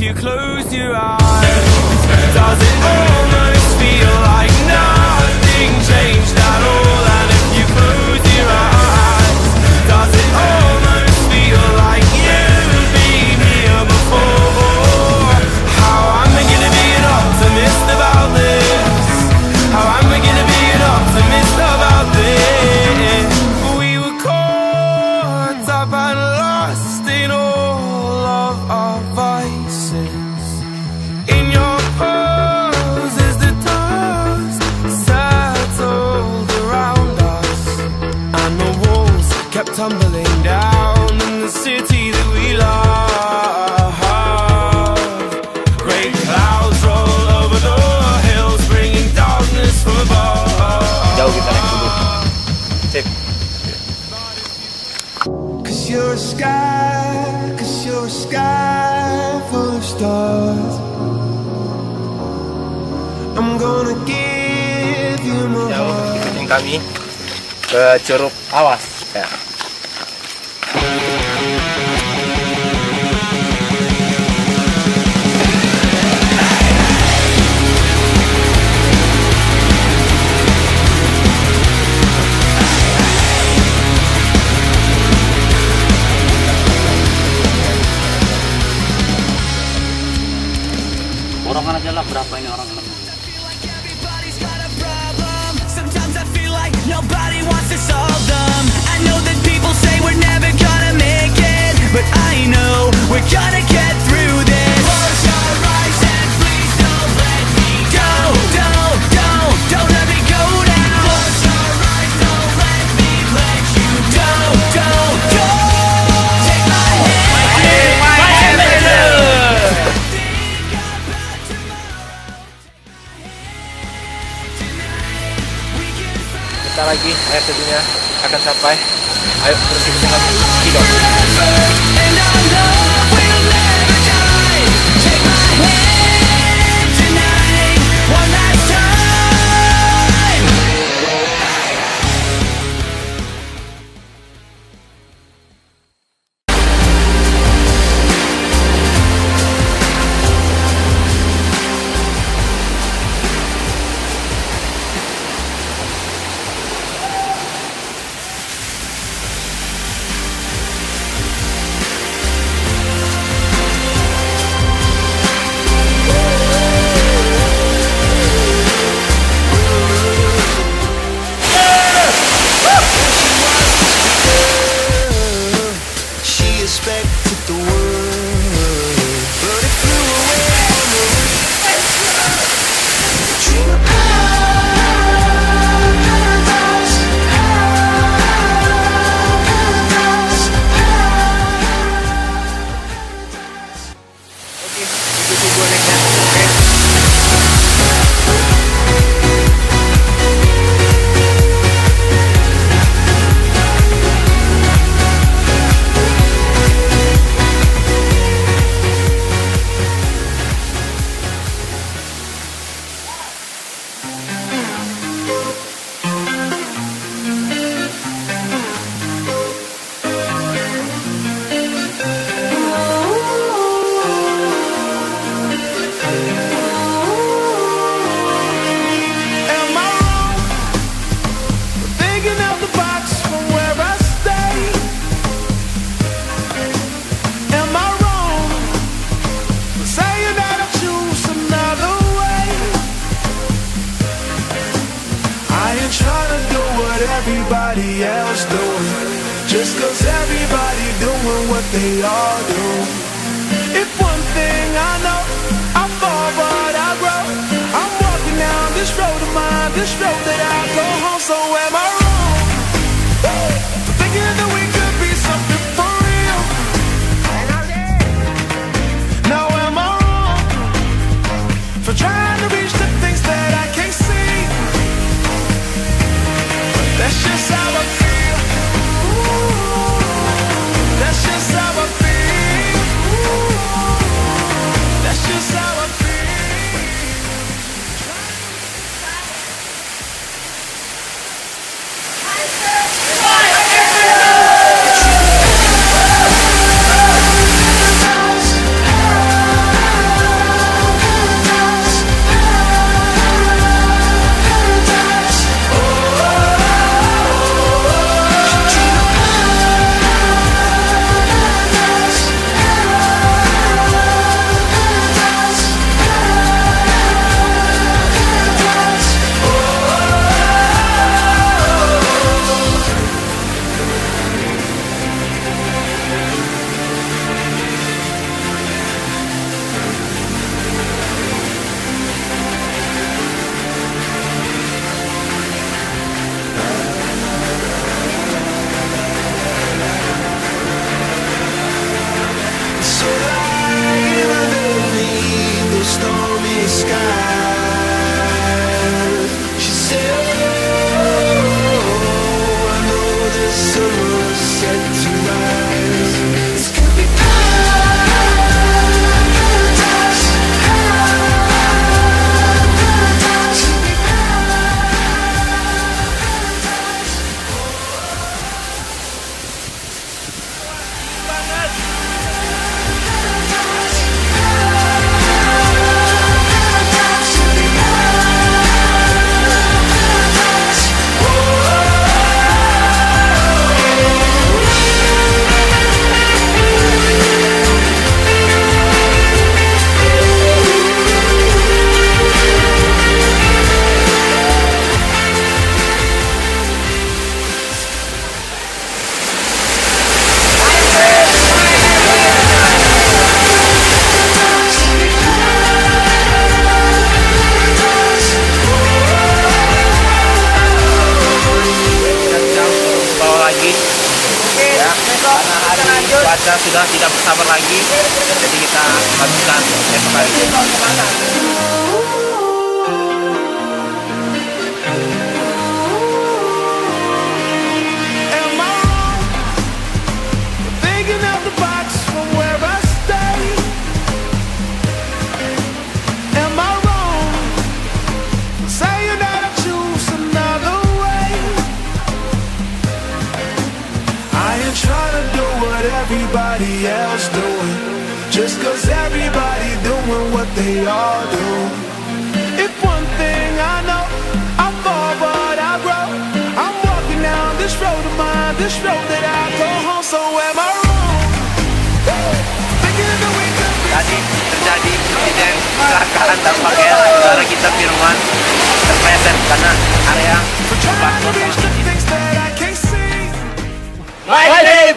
you close your eyes? Does it almost feel like nothing changed at all? And if you close your eyes, does it almost feel like you've been here before? How am I gonna be an optimist about this? How am I gonna be an optimist about this? We were caught up and lost in all of our vices. In your pose as the dust settled around us, and the walls kept tumbling down in the city that we love. Great clouds roll over the hills, bringing darkness from above. Jauh kita naik dulu. Sip. Cause you're a sky full of stars. I'm gonna give you my Jauh heart. ikutin kami ke Curup Lawas. Ya. Borongan aja lah, berapa ini orang nemuin. Sometimes I feel like nobody wants to solve them. I know that people say we're never gonna make it, but I know we're gonna get through this. Close your eyes and please don't let me go. Don't let me go now. Close your eyes, don't let me let you go. Take my hand. Bentar lagi air terjunnya akan sampai. Ayo terus ikutin kami. Hidup. And our love will never die. Take my hand tonight, one last time. She expected the world, but it flew away from her. Dream of paradise, Oke, ikuti gue naiknya. Oke. Am I wrong for thinking out the box from where I stay? Am I wrong for saying that I choose another way? I ain't trying to do what everybody else doing, just cause everybody doing what they all do. If one thing I know, I fall but I grow. I'm walking down this road of mine, this road that I go home. So am I wrong for thinking that we could be something for real? Now am I wrong for trying to reach the things that I can't see? But that's just how I feel. That's just how I feel. That's just how I feel. cuaca sudah tidak bersabar lagi, jadi kita habiskan esok hari. Everybody else doing, just cause everybody doing what they all do. If one thing I know, I fall but I grow. I'm walking down this road of mine, this road that I go home. So am I wrong? Thinking of the way that Tadi terjadi insiden kecelakaan tampaknya saudara kita Firman terpleset karena area we're trying to reach the things that I can't see. My name,